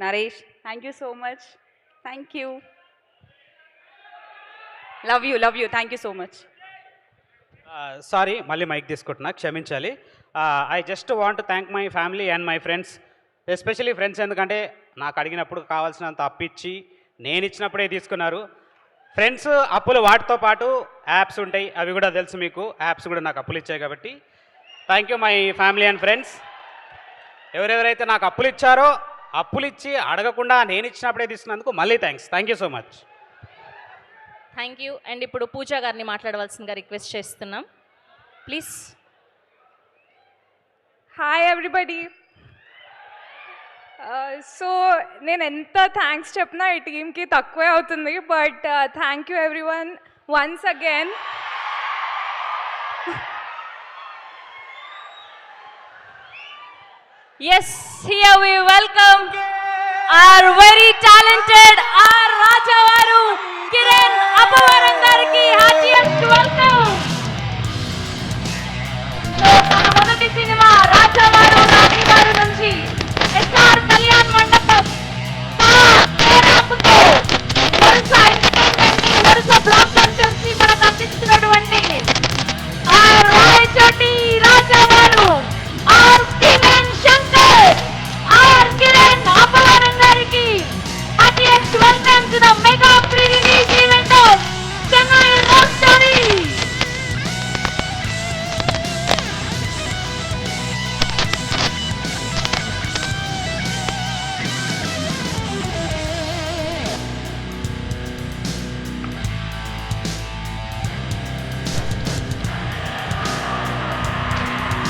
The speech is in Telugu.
Naresh, thank you so much. Thank you. Love you. Thank you so much. Sorry, మళ్ళీ మైక్ తీసుకుంటున్నా, క్షమించాలి. I just want thank my family and my friends, especially friends. ఎందుకంటే నాకు అడిగినప్పుడు కావాల్సినంత అప్పు ఇచ్చి నేను ఇచ్చినప్పుడే తీసుకున్నారు. ఫ్రెండ్స్ అప్పులు వాటితో పాటు యాప్స్ ఉంటాయి, అవి కూడా తెలుసు మీకు. యాప్స్ కూడా నాకు అప్పులు ఇచ్చాయి కాబట్టి thank you my family and friends. ఎవరెవరైతే నాకు అప్పులు ఇచ్చారో, అప్పులు ఇచ్చి అడగకుండా నేను ఇచ్చినప్పుడే తీసుకున్నందుకు మళ్ళీ thank you so much. Thank you. And ఇప్పుడు పూజా గారిని మాట్లాడవలసిందిగా రిక్వెస్ట్ చేస్తున్నాం, ప్లీజ్. Hi everybody. సో నేను ఎంత థ్యాంక్స్ చెప్పినా ఈ టీమ్కి తక్కువే అవుతుంది, but thank you every one once again. Yes, here we welcome our very talented R. Rajavaru Kiran Apavaram gariki. Heartiest welcome.